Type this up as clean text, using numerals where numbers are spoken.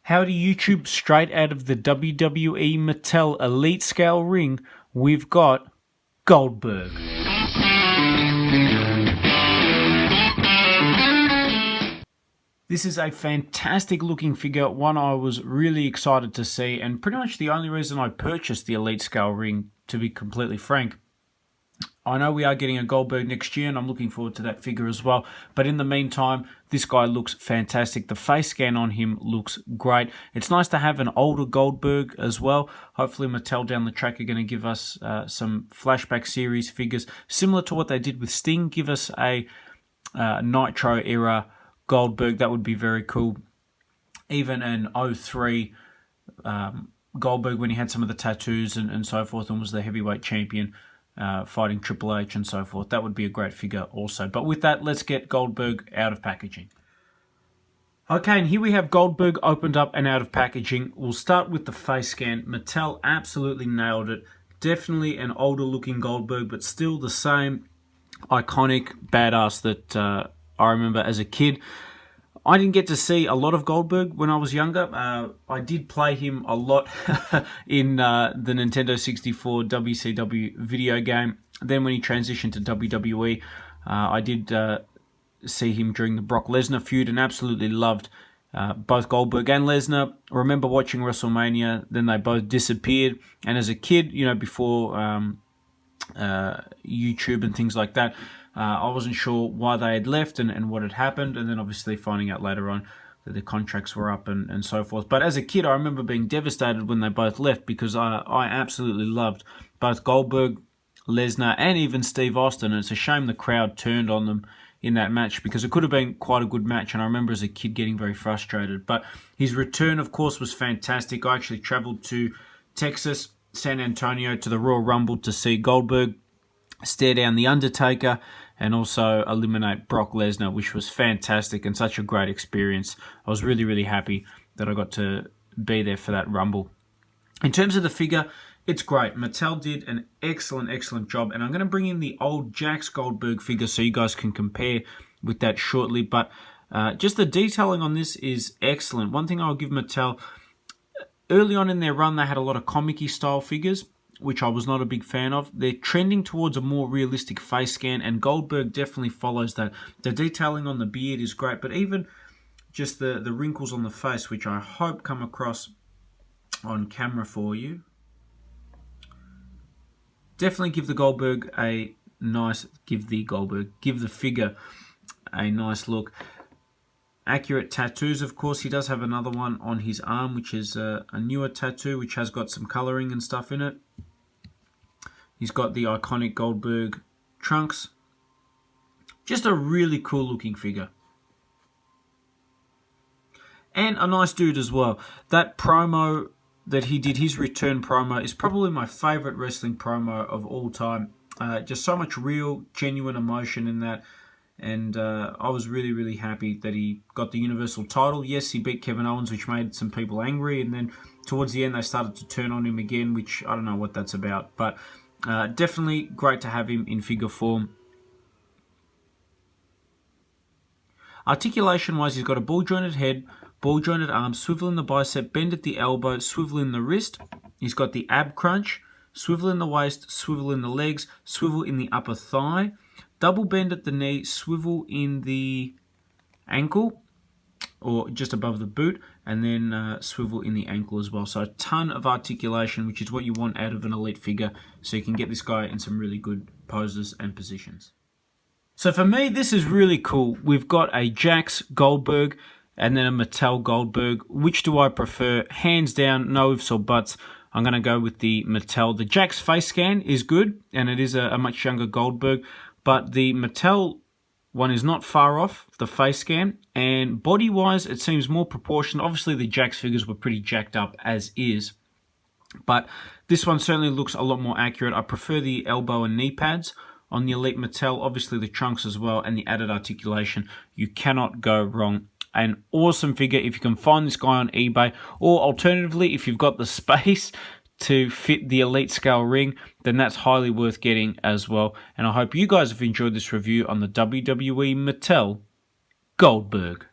Howdy YouTube, straight out of the WWE Mattel Elite Scale ring, we've got Goldberg. This is a fantastic looking figure, one I was really excited to see, and pretty much the only reason I purchased the Elite Scale ring, to be completely frank. I know we are getting a Goldberg next year, and I'm looking forward to that figure as well. But in the meantime, this guy looks fantastic. The face scan on him looks great. It's nice to have an older Goldberg as well. Hopefully Mattel down the track are going to give us some flashback series figures, similar to what they did with Sting. Give us a Nitro era Goldberg. That would be very cool. Even an 03 Goldberg when he had some of the tattoos and so forth and was the heavyweight champion. Fighting Triple H and so forth. That would be a great figure also. But with that, let's get Goldberg out of packaging. Okay, and here we have Goldberg opened up and out of packaging. We'll start with the face scan. Mattel absolutely nailed it. Definitely an older looking Goldberg, but still the same iconic badass that I remember as a kid. I didn't get to see a lot of Goldberg when I was younger. I did play him a lot in the Nintendo 64 WCW video game. Then when he transitioned to WWE, I did see him during the Brock Lesnar feud and absolutely loved both Goldberg and Lesnar. I remember watching WrestleMania, then they both disappeared. And as a kid, you know, before YouTube and things like that, I wasn't sure why they had left and what had happened, and then obviously finding out later on that their contracts were up and so forth. But as a kid, I remember being devastated when they both left because I absolutely loved both Goldberg, Lesnar, and even Steve Austin. And it's a shame the crowd turned on them in that match because it could have been quite a good match, and I remember as a kid getting very frustrated. But his return, of course, was fantastic. I actually traveled to Texas, San Antonio, to the Royal Rumble to see Goldberg stare down The Undertaker and also eliminate Brock Lesnar, which was fantastic and such a great experience. I was really, really happy that I got to be there for that Rumble. In terms of the figure, it's great. Mattel did an excellent, excellent job, and I'm going to bring in the old Jax Goldberg figure so you guys can compare with that shortly, but just the detailing on this is excellent. One thing I'll give Mattel, early on in their run, they had a lot of comic-y style figures, which I was not a big fan of. They're trending towards a more realistic face scan, and Goldberg definitely follows that. The detailing on the beard is great, but even just the wrinkles on the face, which I hope come across on camera for you, definitely give the figure a nice look. Accurate tattoos, of course. He does have another one on his arm, which is a newer tattoo, which has got some colouring and stuff in it. He's got the iconic Goldberg trunks. Just a really cool looking figure. And a nice dude as well. That promo that he did, his return promo, is probably my favourite wrestling promo of all time. Just so much real, genuine emotion in that. And I was really, really happy that he got the Universal title. Yes, he beat Kevin Owens, which made some people angry. And then towards the end, they started to turn on him again, which I don't know what that's about. But definitely great to have him in figure form. Articulation-wise, he's got a ball-jointed head, ball-jointed arms, swivel in the bicep, bend at the elbow, swivel in the wrist. He's got the ab crunch, swivel in the waist, swivel in the legs, swivel in the upper thigh. Double bend at the knee, swivel in the ankle, or just above the boot, and then swivel in the ankle as well. So a ton of articulation, which is what you want out of an elite figure, so you can get this guy in some really good poses and positions. So for me, this is really cool. We've got a Jax Goldberg and then a Mattel Goldberg. Which do I prefer? Hands down, no ifs or buts. I'm going to go with the Mattel. The Jax face scan is good, and it is a much younger Goldberg. But the Mattel one is not far off the face scan, and body-wise, it seems more proportioned. Obviously, the Jax figures were pretty jacked up as is, but this one certainly looks a lot more accurate. I prefer the elbow and knee pads on the Elite Mattel, obviously the trunks as well, and the added articulation. You cannot go wrong. An awesome figure if you can find this guy on eBay, or alternatively, if you've got the space to fit the Elite Scale ring, then that's highly worth getting as well. And I hope you guys have enjoyed this review on the WWE Mattel Goldberg.